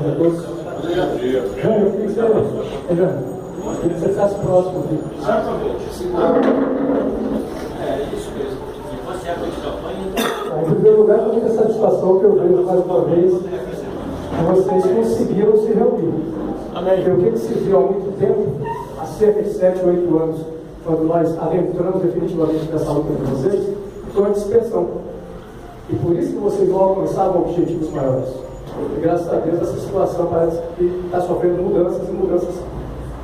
dia a todos. Jânio, eu queria que você ficasse próximo aqui. Isso mesmo. E você é de campanha? Em primeiro lugar, com muita satisfação que eu vejo mais uma vez que vocês conseguiram se reunir. Porque o que se viu há muito tempo, há cerca de 7 ou 8 anos, quando nós adentramos definitivamente nessa luta com vocês, foi uma dispersão. E por isso que vocês não alcançavam objetivos maiores. E graças a Deus essa situação parece que está sofrendo mudanças e mudanças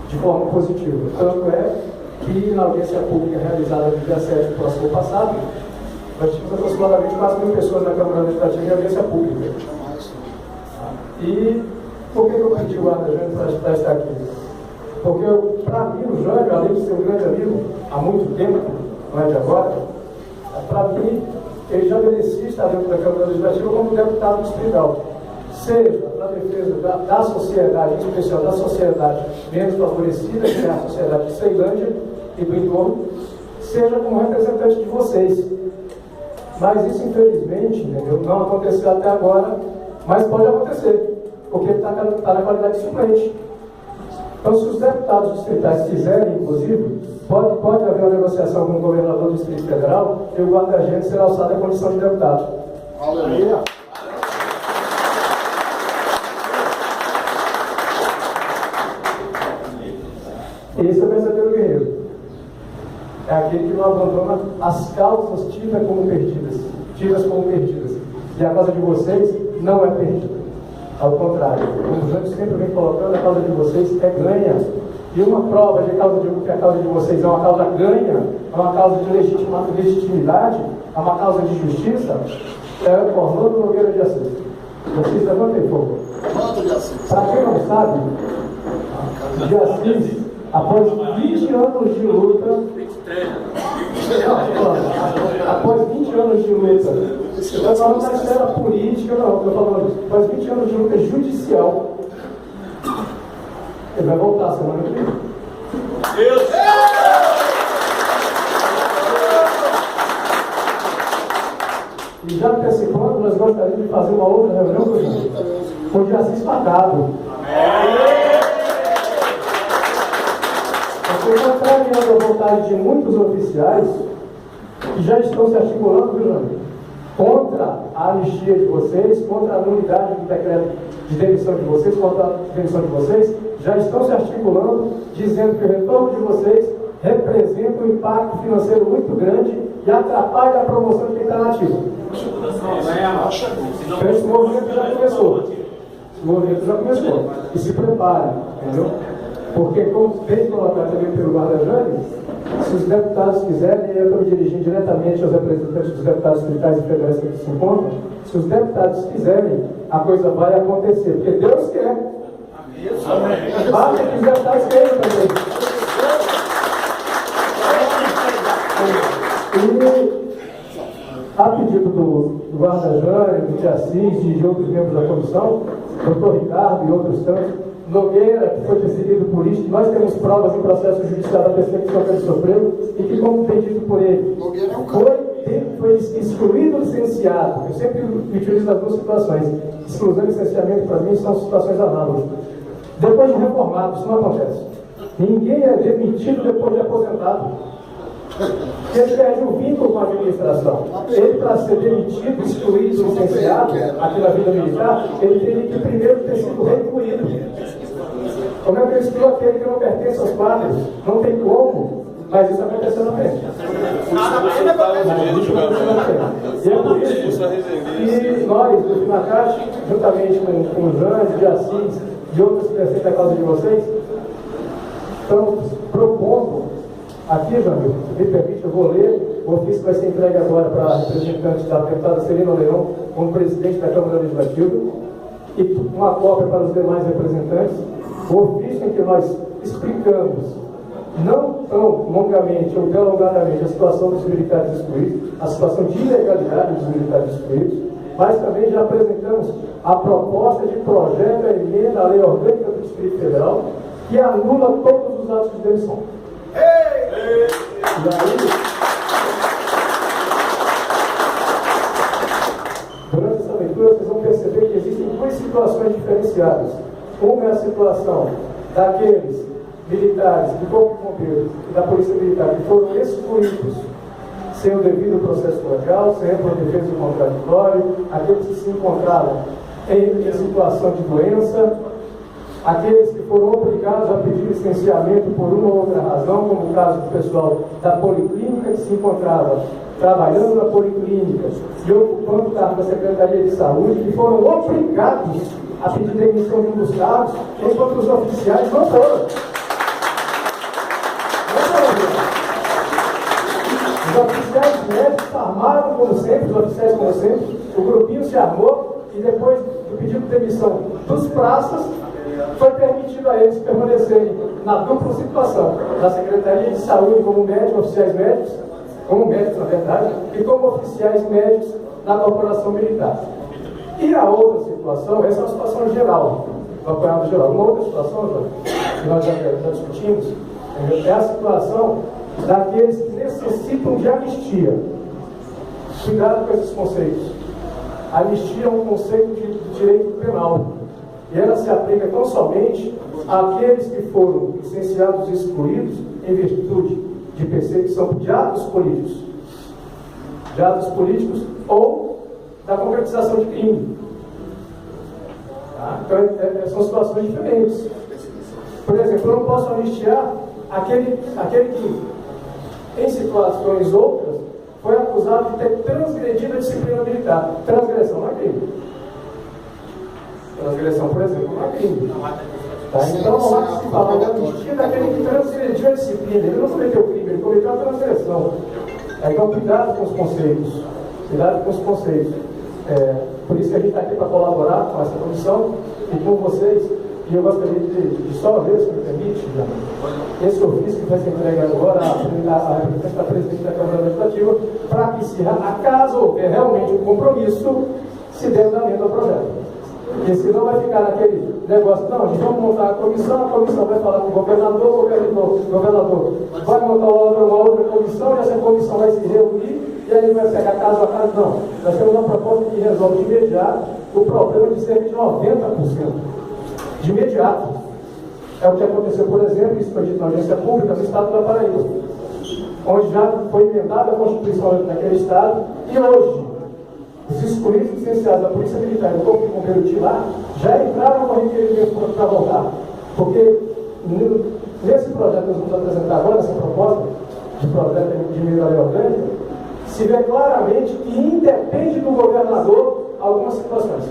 de forma positiva. Tanto é que na audiência pública realizada no dia 7 do próximo passado, nós tínhamos aproximadamente quase 1000 pessoas na Câmara Legislativa em audiência pública. E por que eu pedi o Guarda Jânio para estar aqui? Porque, para mim, o Jânio, além de ser um grande amigo há muito tempo, não é de agora, para mim, ele já merecia estar dentro da Câmara Legislativa como deputado distrital. Seja na defesa da sociedade, em especial da sociedade menos favorecida, que é a sociedade de Ceilândia e do entorno, seja como representante de vocês. Mas isso, infelizmente, entendeu? Não aconteceu até agora, mas pode acontecer, porque está na qualidade de suplente. Então, se os deputados distritais quiserem, inclusive, pode haver uma negociação com o governador do Distrito Federal e o guarda-gente será alçado à condição de deputado. Aleluia. Esse é o verdadeiro guerreiro. É aquele que não abandona as causas tidas como perdidas. E a causa de vocês não é perdida. Ao contrário, como o Jânio sempre vem colocando, a causa de vocês é ganha. E uma prova de que a causa de vocês é uma causa ganha, é uma causa de legitimidade, é uma causa de justiça, é o Orlando Nogueira de Assis. Vocês levantem fogo. Para quem não sabe, de Assis, após 20 anos de luta, após 20 anos de luta, eu falo da esfera política, não, eu falando isso, após 20 anos de luta judicial, ele vai voltar semana que vem. Deus! E já antecipando, nós gostaríamos de fazer uma outra reunião com o de Assis Pagado. Porque contrariando a vontade de muitos oficiais que já estão se articulando, viu, Jânio? Contra a anistia de vocês, contra a nulidade do decreto de demissão de vocês, contra a demissão de vocês, já estão se articulando, dizendo que o retorno de vocês representa um impacto financeiro muito grande e atrapalha a promoção de quem está nativo. Então, esse movimento já começou. E se prepare, entendeu? Porque, como bem colocado também pelo Guarda Jânio, se os deputados quiserem, eu estou me dirigindo diretamente aos representantes dos deputados distritais e federais que aqui se encontram, se os deputados quiserem, a coisa vai acontecer, porque Deus quer. Basta que os deputados queiram também. E, a pedido do Guarda Jânio, do Assis e de outros membros da comissão, doutor Ricardo e outros tantos, Nogueira, que foi perseguido por isso, nós temos provas em processo judicial da perseguição que ele sofreu e que, como tem dito por ele, foi excluído o licenciado. Eu sempre utilizo as duas situações. Exclusão e licenciamento, para mim, são situações análogas. Depois de reformado, isso não acontece. Ninguém é demitido depois de aposentado. Ele perde o vínculo com a administração. Ele, para ser demitido, excluído, licenciado, aqui na vida militar, ele teria que primeiro ter sido recluído. Como é que eu excluo aquele que não pertence aos quadros? Não tem como, mas isso aconteceu na frente. E é por isso que nós, do Finacate, juntamente com o Jânio, de Assis e outros que defendem a causa de vocês, estamos propondo, aqui, Jânio, me permite, eu vou ler o ofício que vai ser entregue agora para a representante da deputada Celina Leão, como presidente da Câmara Legislativa, e uma cópia para os demais representantes, o ofício em que nós explicamos, não tão longamente ou delongadamente, a situação dos militares excluídos, a situação de ilegalidade dos militares excluídos, mas também já apresentamos a proposta de projeto da emenda à lei orgânica do Distrito Federal, que anula todos os atos de demissão. E aí, durante essa leitura, vocês vão perceber que existem duas situações diferenciadas. Uma é a situação daqueles militares do Corpo de Bombeiros e da Polícia Militar que foram excluídos sem o devido processo legal, sem ampla defesa do contraditório, aqueles que se encontravam em situação de doença, aqueles que foram obrigados a pedir licenciamento por uma ou outra razão, como o caso do pessoal da Policlínica, que se encontrava trabalhando na Policlínica e ocupando o cargo da Secretaria de Saúde, que foram obrigados a pedir demissão de um dos cargos, enquanto os oficiais não foram. Os oficiais médicos armaram como sempre, os oficiais como sempre, o grupinho se armou e depois do pedido de demissão dos praças, foi permitido a eles permanecerem na dupla situação, da Secretaria de Saúde como médicos, oficiais médicos, como médicos na verdade, e como oficiais médicos na Corporação Militar. E a outra situação, essa é uma situação geral, do apoiado geral. Uma outra situação, que nós já discutimos, é a situação daqueles que necessitam de anistia. Cuidado com esses conceitos. A anistia é um conceito de direito penal. E ela se aplica tão somente àqueles que foram licenciados e excluídos em virtude de perseguição de atos políticos. De atos políticos ou da concretização de crime. Tá? Então, são situações diferentes. Por exemplo, eu não posso anistiar aquele que, em situações outras, foi acusado de ter transgredido a disciplina militar. Transgressão não é crime. Transgressão, por exemplo, não é crime. Tá? Então, não há que se falar da anistia daquele que transgrediu a disciplina. Ele não cometeu crime, ele cometeu a transgressão. Então, cuidado com os conceitos. Cuidado com os conceitos. Por isso que a gente está aqui para colaborar com essa comissão e com vocês. E eu gostaria de só ver, se me permite, esse ofício que vai ser entregue agora à representante da presidente da Câmara Legislativa, para que, se acaso houver realmente um compromisso, se dê andamento ao projeto. Porque senão vai ficar naquele negócio, não, a gente vamos montar a comissão vai falar com o governador vai montar uma outra comissão, e essa comissão vai se reunir, e aí vai pegar caso a caso. Não, nós temos uma proposta que resolve de imediato o problema de cerca de 90%. De imediato. É o que aconteceu, por exemplo, isso foi dito na audiência pública no estado da Paraíba, onde já foi emendada a Constituição daquele estado, e hoje os excluídos licenciados da Polícia Militar e do Corpo de Bombeiros de lá já entraram com requerimento para voltar. Porque nesse projeto que nós vamos apresentar agora, nessa proposta de projeto de medida da lei orgânica, se vê claramente que independe do governador algumas situações.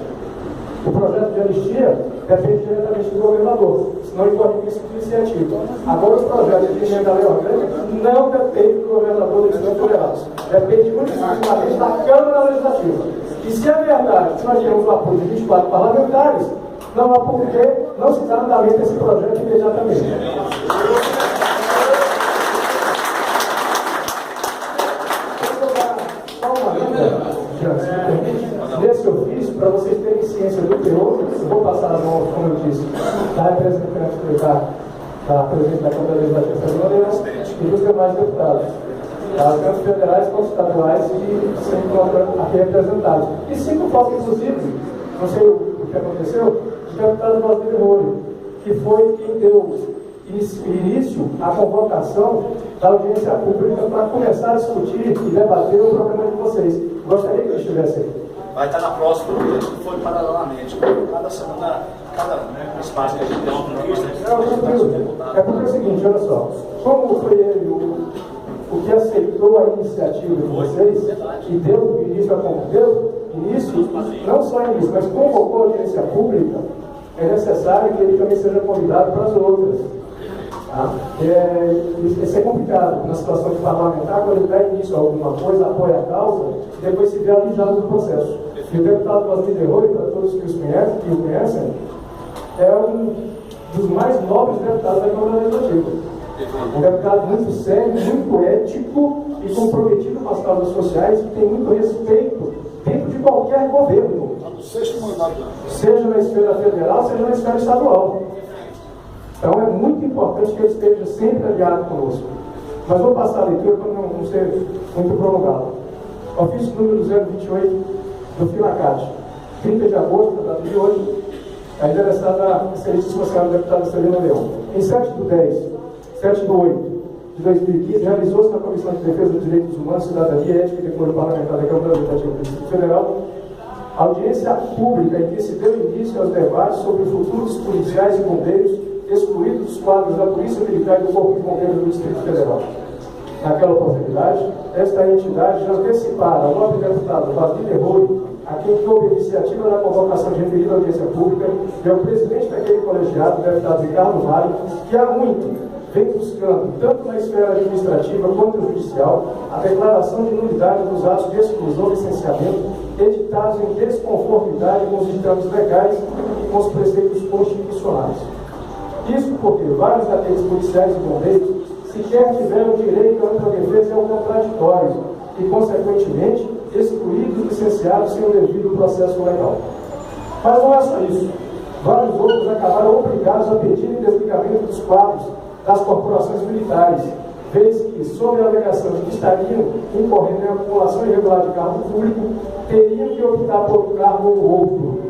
O projeto de anistia depende diretamente do governador, senão incorre risco de iniciativa. Agora, os projetos de emenda da lei orgânica não dependem do governador do Distrito Federal. Depende unicamente da Câmara Legislativa. E se é verdade que nós temos o apoio de 24 parlamentares, não há por que não se dar andamento a esse projeto imediatamente. Nesse ofício, para vocês terem ciência do teor, eu vou passar as mãos, como eu disse, da representante da presidente da Câmara Legislativa e dos demais deputados. As câmaras federais, quanto estaduais, que se encontram aqui representados. E 5 faltam, inclusive, não sei o que aconteceu, o deputado Valdir Rolho, que foi quem deu início à convocação da audiência pública para começar a discutir e debater o programa de vocês. Gostaria que ele estivesse aqui. Vai estar na próxima, porque foi paralelamente. Cada semana, cada espaço que a gente tem uma conquista, é porque é o seguinte, olha só, como foi ele o que aceitou a iniciativa de vocês e deu início não só início, mas convocou a audiência pública, é necessário que ele também seja convidado para as outras. Tá? Isso é complicado na situação de parlamentar, quando ele dá início a alguma coisa, apoia a causa, e depois se vê alijado do processo. E o deputado Valdir Rolho, para todos que o conhecem, é um dos mais nobres deputados da Câmara Legislativa. Um deputado muito sério, muito ético e comprometido com as causas sociais, que tem muito respeito dentro de qualquer governo. Seja na esfera federal, seja na esfera estadual. Então é muito importante que ele esteja sempre aliado conosco. Mas vou passar a leitura para não ser muito prolongado. Ofício número 028 do FINACAT, 30 de agosto, data de hoje, a endereçada à excelentíssima senhora deputada Celina Leão. Em 7/8 de 2015, realizou-se na Comissão de Defesa dos Direitos Humanos, Cidadania e Ética e Decoro Parlamentar da Câmara Legislativa do Distrito Federal, audiência pública em que se deu início aos debates sobre o futuro dos policiais e bombeiros excluídos dos quadros da Polícia Militar e do Corpo de Bombeiros do Distrito Federal. Naquela oportunidade, esta entidade já antecipara ao nobre deputado Basílio Rui, a quem coube a iniciativa da convocação de referida audiência pública, e ao presidente daquele colegiado, o deputado Ricardo Vale, que há muito vem buscando, tanto na esfera administrativa quanto judicial, a declaração de nulidade dos atos de exclusão e licenciamento editados em desconformidade com os ditames legais e com os preceitos constitucionais. Isso porque vários daqueles policiais e bombeiros sequer tiveram direito à ampla defesa e ao contraditório e, consequentemente, excluídos e licenciados sem o devido processo legal. Mas não é só isso. Vários outros acabaram obrigados a pedir o desligamento dos quadros das corporações militares, vez que, sob a alegação de que estariam incorrendo em acumulação irregular de cargo público, teriam que optar por um cargo ou outro.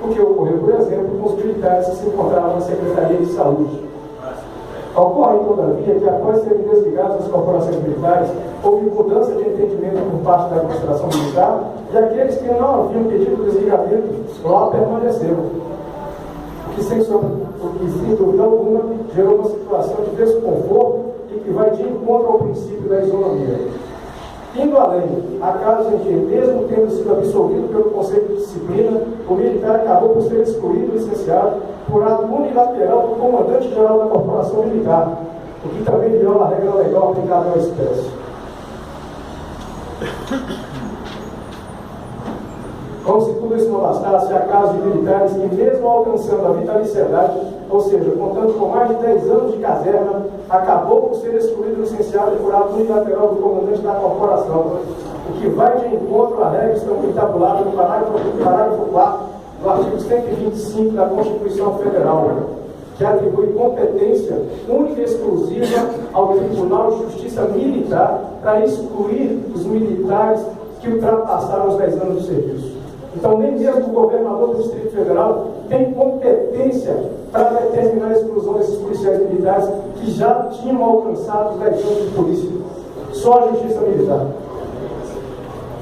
O que ocorreu, por exemplo, com os militares que se encontravam na Secretaria de Saúde. Ocorre, todavia, que após serem desligados as corporações militares, houve mudança de entendimento por parte da administração militar e aqueles que não haviam pedido o desligamento lá permaneceram. O que, sem dúvida alguma, gerou uma situação de desconforto e que vai de encontro ao princípio da isonomia. Indo além, há casos em que, mesmo tendo sido absolvido pelo Conselho de Disciplina, o militar acabou por ser excluído e licenciado por ato unilateral do comandante-geral da Corporação Militar, o que também viola a regra legal aplicável à espécie. Como se tudo isso não bastasse, há casos de militares que, mesmo alcançando a vitaliciedade, ou seja, contando com mais de 10 anos de caserna, acabou por ser excluído e licenciado por ato unilateral do comandante da corporação, o que vai de encontro à regra estabulada no parágrafo 4 do artigo 125 da Constituição Federal, que atribui competência única e exclusiva ao Tribunal de Justiça Militar para excluir os militares que ultrapassaram os 10 anos de serviço. Então, nem mesmo o governador do Distrito Federal tem competência para determinar a exclusão desses policiais militares que já tinham alcançado os 10 anos de polícia. Só a Justiça Militar.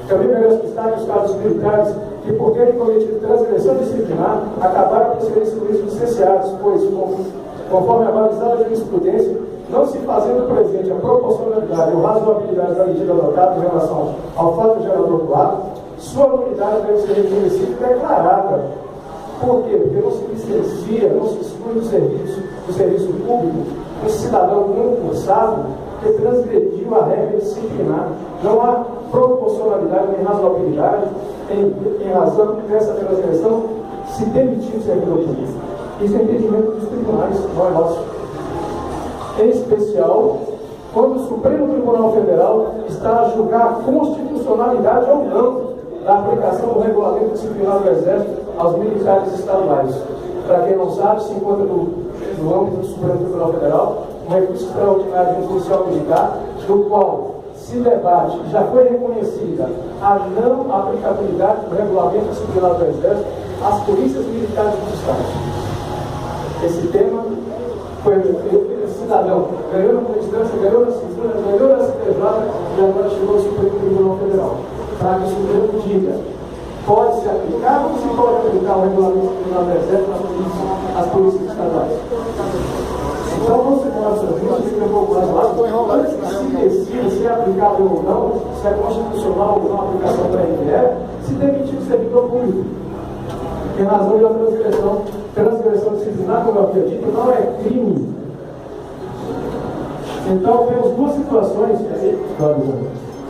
Também merece destaque os casos militares que, por terem cometido transgressão disciplinar, acabaram por ser excluídos e licenciados, pois, conforme a balizada jurisprudência, não se fazendo presente a proporcionalidade ou razoabilidade da medida adotada em relação ao fato gerador do ato, sua nulidade deve ser reconhecida e declarada. Por quê? Porque não se licencia, não se exclui do serviço público um cidadão concursado que transgrediu a regra disciplinar. Não há proporcionalidade nem razoabilidade em razão dessa transgressão se demitir o servidor público. Isso é entendimento dos tribunais, não é nosso. Em especial, quando o Supremo Tribunal Federal está a julgar a constitucionalidade ou não da aplicação do regulamento disciplinar do Exército aos militares estaduais. Para quem não sabe, se encontra no âmbito do Supremo Tribunal Federal um recurso extraordinário de um policial militar, do qual se debate, já foi reconhecida a não aplicabilidade do regulamento disciplinar do Exército às polícias militares do Estado. Esse tema foi o cidadão ganhou na distância, ganhou na cintura, ganhou na CPJ e agora chegou ao Supremo Tribunal Federal. Para que o Supremo diga, pode se aplicar ou se pode aplicar o regulamento disciplinar do Exército às polícias estaduais. Então, não se pode fazer, fica um pouco mais lá, antes que se decida se é aplicável ou não, se é constitucional ou não a aplicação da RPE, se demitir o servidor público. Em razão de uma transgressão disciplinar, como eu havia dito, não é crime. Então, temos duas situações,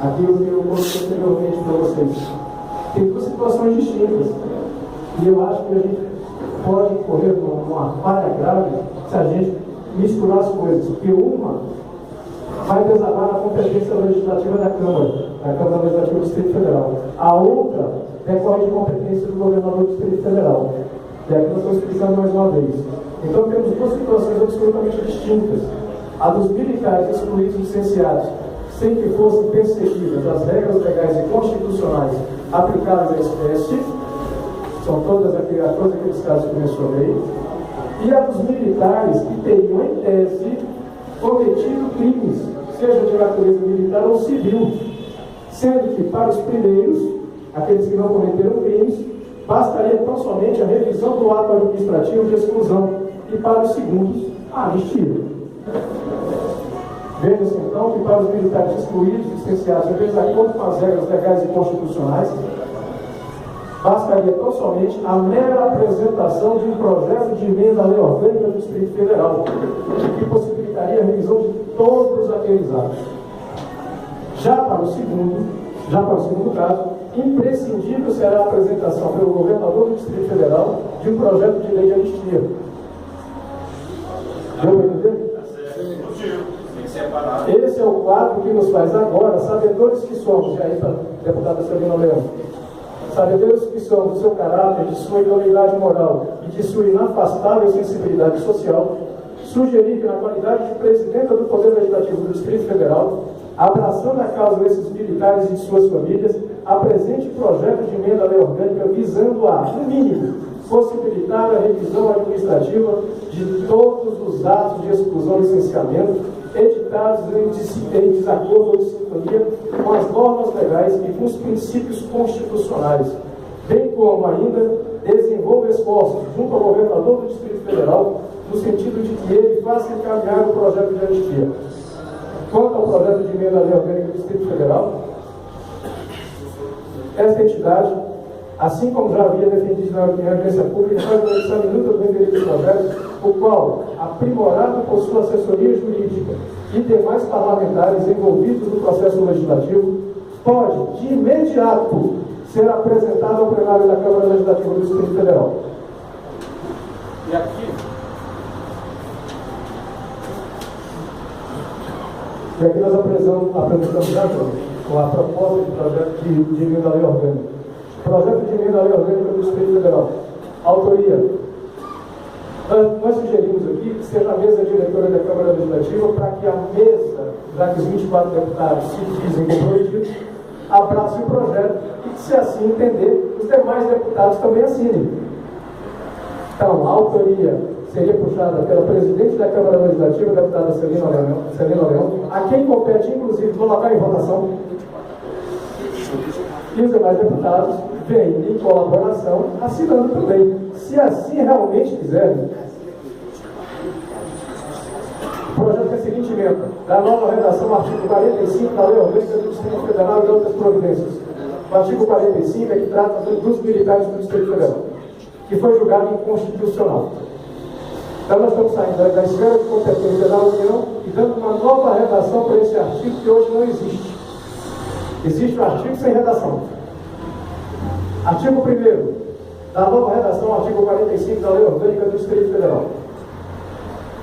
aquilo que eu coloquei anteriormente para vocês. Tem duas situações distintas. E eu acho que a gente pode correr numa falha grave se a gente misturar as coisas. Porque uma vai desabar na competência legislativa da Câmara Legislativa do Distrito Federal. A outra decorre de competência do governador do Distrito Federal. E aqui nós estamos explicando mais uma vez. Então temos duas situações absolutamente distintas. A dos militares excluídos e licenciados, sem que fossem perseguidas as regras legais e constitucionais aplicáveis à espécie, são todos aqueles casos que mencionei, e a dos militares que teriam, em tese, cometido crimes, seja de natureza militar ou civil, sendo que para os primeiros, aqueles que não cometeram crimes, bastaria tão somente a revisão do ato administrativo de exclusão, e para os segundos, a anistia. Veja-se então que para os militares excluídos e licenciados em desacordo com as regras legais e constitucionais, bastaria tão somente a mera apresentação de um projeto de emenda à lei orgânica do Distrito Federal, que possibilitaria a revisão de todos aqueles atos. Já para o segundo caso, imprescindível será a apresentação pelo governador do Distrito Federal de um projeto de lei de anistia. Deu para entender? Esse é o quadro que nos faz agora, sabedores que somos, e aí está a deputada Celina Leão, sabedores que somos do seu caráter, de sua idoneidade moral e de sua inafastável sensibilidade social, sugerir que, na qualidade de presidenta do Poder Legislativo do Distrito Federal, abraçando a causa desses militares e de suas famílias, apresente projeto de emenda à lei orgânica visando a, no mínimo, possibilitar a revisão administrativa de todos os atos de exclusão e licenciamento editados em desacordo ou de sintonia com as normas legais e com os princípios constitucionais, bem como ainda desenvolva esforços junto ao governador do Distrito Federal no sentido de que ele faça encaminhar o projeto de anistia. Quanto ao projeto de emenda à lei orgânica do Distrito Federal, esta entidade, assim como já havia defendido na audiência pública, faz uma edição minuta do referido projeto, o qual, aprimorado por sua assessoria jurídica e demais parlamentares envolvidos no processo legislativo, pode, de imediato, ser apresentado ao plenário da Câmara Legislativa do Distrito Federal. E aqui? E aqui nós apresentamos já com a proposta de projeto de emenda à lei orgânica. Projeto de emenda à lei orgânica do Distrito Federal. Autoria. Nós sugerimos aqui que seja a mesa diretora da Câmara Legislativa para que a mesa, já que os 24 deputados se dizem comprometidos, abrace o projeto e que, se assim entender, os demais deputados também assinem. Então, a autoria seria puxada pela presidente da Câmara Legislativa, a deputada Celina Leão, a quem compete, inclusive, colocar em votação. E os demais deputados vêm em colaboração, assinando também. Se assim realmente quiserem, o projeto é a seguinte emenda: da nova redação, artigo 45 da Lei Orgânica do Distrito Federal e de outras providências. O artigo 45 é que trata dos militares do Distrito Federal, que foi julgado inconstitucional. Então nós estamos saindo da esfera de competência da União e dando uma nova redação para esse artigo que hoje não existe. Existe um artigo sem redação. Artigo 1º da nova redação, artigo 45 da Lei Orgânica do Distrito Federal.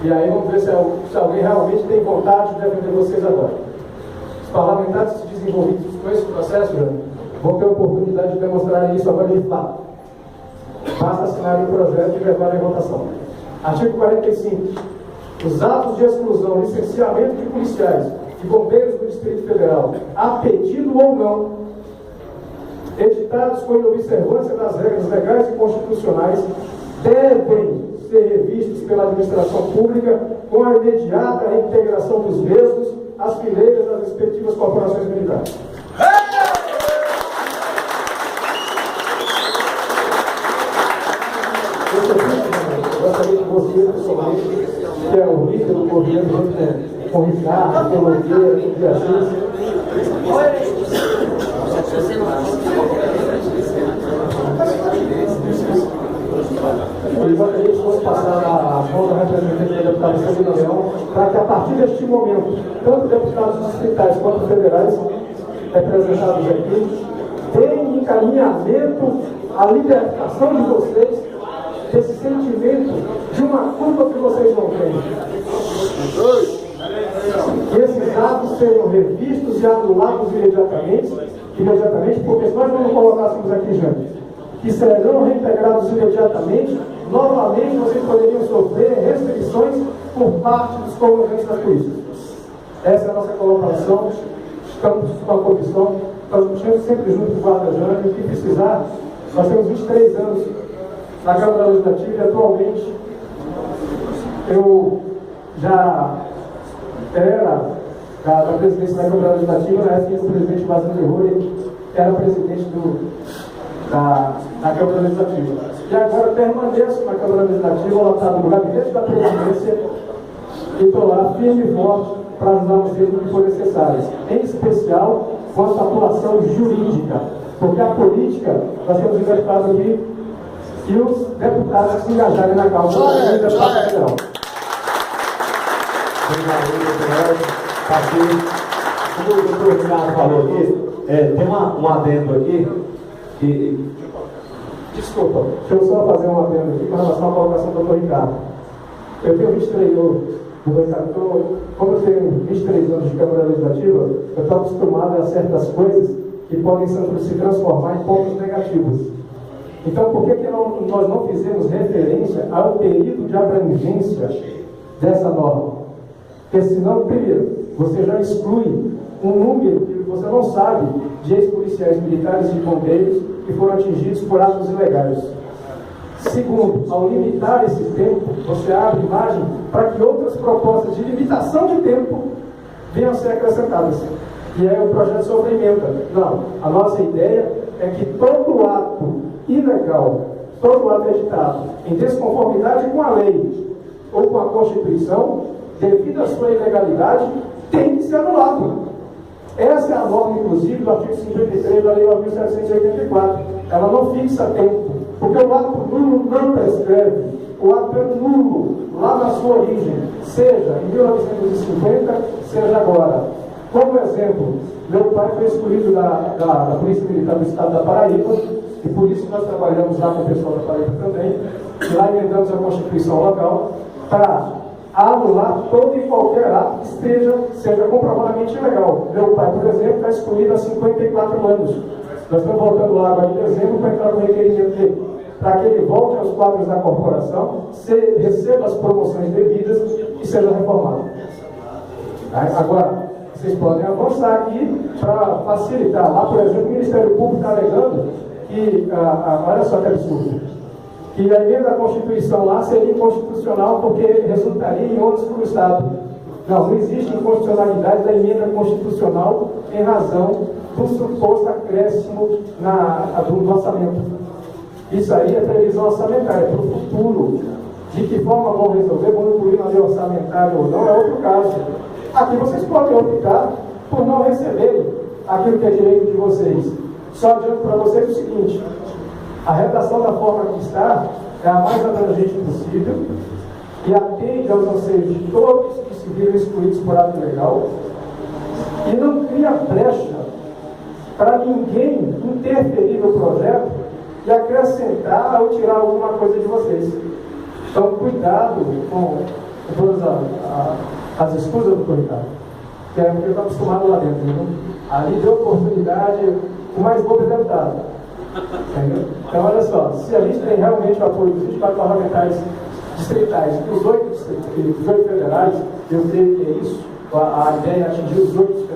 E aí vamos ver se alguém realmente tem vontade de defender vocês agora. Os parlamentares que se desenvolvidos com esse processo vão ter a oportunidade de demonstrar isso agora de fato. Basta assinar o projeto e levar em votação. Artigo 45. Os atos de exclusão, licenciamento de policiais e bombeiros do Distrito Federal, a pedido ou não, editados com observância das regras legais e constitucionais, devem ser revistos pela administração pública com a imediata reintegração dos mesmos às fileiras das respectivas corporações militares. Eu gostaria que você, pessoalmente, que é o líder do governo, com o Ricardo, com o Nogueira, com o Beatriz, eu gostaria que fosse passar a mão da representante da deputada Celina Leão, para que a partir deste momento, tanto deputados distritais quanto federais, representados aqui, deem encaminhamento à libertação de vocês desse sentimento de uma culpa que vocês não têm. Que esses atos sejam revistos e anulados imediatamente, porque se nós não colocássemos aqui, gente, que serão reintegrados imediatamente, novamente vocês poderiam sofrer restrições por parte dos comandantes da polícia. Essa é a nossa colaboração, estamos com a comissão, estamos sempre junto com o Guarda Jânio, o que precisar, Nós temos 23 anos na Câmara Legislativa e atualmente eu já era da presidência da Câmara Legislativa, na época que o presidente Basílio Rui era presidente da Câmara Legislativa. E agora permaneço na Câmara Legislativa, lotado no gabinete da presidência, e estou lá firme e forte para ajudar vocês no que for necessário. Em especial, com a atuação jurídica, porque a política, nós temos identificado aqui, e os deputados se engajarem na causa do deputado federal. Como o doutor Ricardo falou aqui, tem um adendo aqui que... Desculpa, deixa eu só fazer um adendo aqui com relação à colocação do doutor Ricardo. Eu tenho 23 anos, como eu tenho 23 anos de Câmara Legislativa, eu estou acostumado a certas coisas que podem se transformar em pontos negativos. Então, por que nós não fizemos referência ao período de abrangência dessa norma? Porque senão, primeiro, você já exclui um número que você não sabe de ex-policiais militares e bombeiros que foram atingidos por atos ilegais. Segundo, ao limitar esse tempo, você abre margem para que outras propostas de limitação de tempo venham a ser acrescentadas. E aí o projeto sofre emenda. Não, a nossa ideia é que todo ato ilegal, todo ato editado em desconformidade com a lei ou com a Constituição, devido à sua ilegalidade, tem que ser anulado. Essa é a norma, inclusive, do artigo 53 da Lei 9.784. Ela não fixa tempo, porque o ato nulo não prescreve. O ato é nulo lá na sua origem, seja em 1950, seja agora. Como exemplo, meu pai foi excluído da Polícia Militar do Estado da Paraíba, e por isso nós trabalhamos lá com o pessoal da Paraíba também, e lá emendamos a Constituição local para anular todo e qualquer ato que seja comprovadamente ilegal. Meu pai, por exemplo, está excluído há 54 anos. Nós estamos voltando lá agora em dezembro para entrar no requerimento dele, para que ele volte aos quadros da corporação, receba as promoções devidas e seja reformado. Agora, vocês podem avançar aqui para facilitar. Lá, por exemplo, o Ministério Público está alegando que, olha só que absurdo, que a emenda da Constituição lá seria inconstitucional porque resultaria em ônus para o Estado. Não existe inconstitucionalidade da emenda constitucional em razão do suposto acréscimo do orçamento. Isso aí é previsão orçamentária para o futuro. De que forma vão resolver, vão incluir na lei orçamentária ou não, é outro caso. Aqui vocês podem optar por não receberem aquilo que é direito de vocês. Só adianto para vocês o seguinte: a redação da forma que está é a mais abrangente possível e atende aos anseios de todos que se viram excluídos por ato legal e não cria brecha para ninguém interferir no projeto e acrescentar ou tirar alguma coisa de vocês. Então, cuidado com todas as escusas do Ricardo, que é porque eu estou acostumado lá dentro. Né? Ali deu oportunidade, o mais novo é deputado. Entendeu? Então, olha só, se a gente tem realmente o apoio dos 24 parlamentares distritais e os 8 federais, eu creio que é isso, a ideia é atingir os 8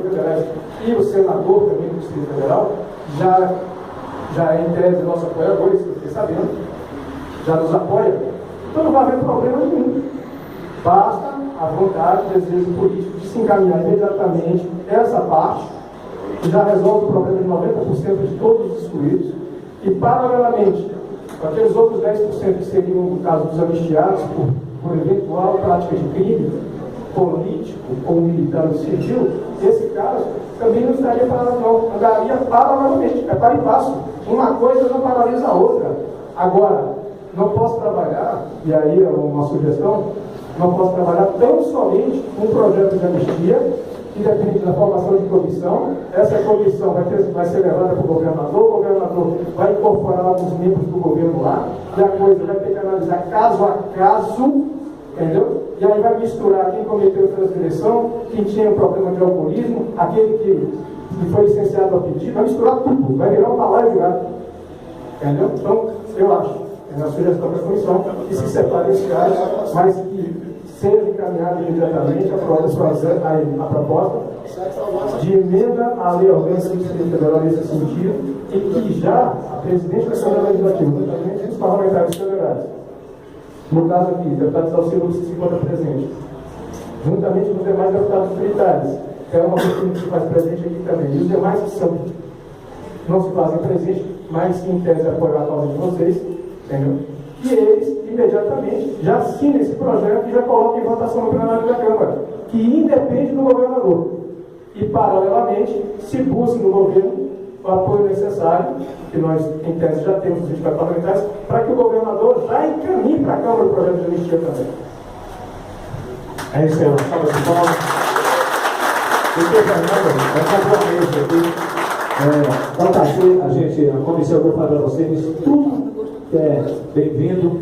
federais e o senador também do Distrito Federal, já é em tese nosso apoiador, isso eu fiquei sabendo, já nos apoia. Então não vai haver problema nenhum. Basta a vontade, o desejo político de se encaminhar imediatamente essa parte, que já resolve o problema de 90% de todos os excluídos, e paralelamente, aqueles outros 10% que seriam, no caso dos anistiados, por eventual prática de crime político ou militar ou civil, esse caso também não estaria parado, não, andaria paralelamente, é para e passo. Uma coisa não paralisa a outra. Agora, não posso trabalhar, e aí é uma sugestão, não posso trabalhar tão somente um projeto de anistia, que depende da formação de comissão. Essa comissão vai ser levada para o governador vai incorporar alguns membros do governo lá, e a coisa vai ter que analisar caso a caso, entendeu? E aí vai misturar quem cometeu transgressão, quem tinha um problema de alcoolismo, aquele que foi licenciado a pedido, vai misturar tudo, vai virar um balaio de gato. Entendeu? Então, eu acho, é a sugestão da comissão, que se separe esse caso, mas que seja encaminhada imediatamente a proposta de emenda à lei orgânica do Distrito Federal nesse sentido, e que já a presidente da Câmara Legislativa, juntamente os parlamentares federais, no caso aqui, o deputado Salcilo se encontra presente, juntamente com os demais deputados militares, que é uma questão que se faz presente aqui também, e os demais que não se fazem presente, mas que em tese apoiam a causa de vocês, entendeu? E eles, imediatamente, já assinam esse projeto e já colocam em votação no plenário da Câmara, que independe do governador. E, paralelamente, se busque no governo o apoio necessário, que nós, em tese, já temos os 24 parlamentares, para que o governador já encaminhe para a Câmara o projeto de anistia também. É isso aí, uma salva de palmas. Então tá aqui, a comissão, eu vou falar para vocês, tudo é bem-vindo.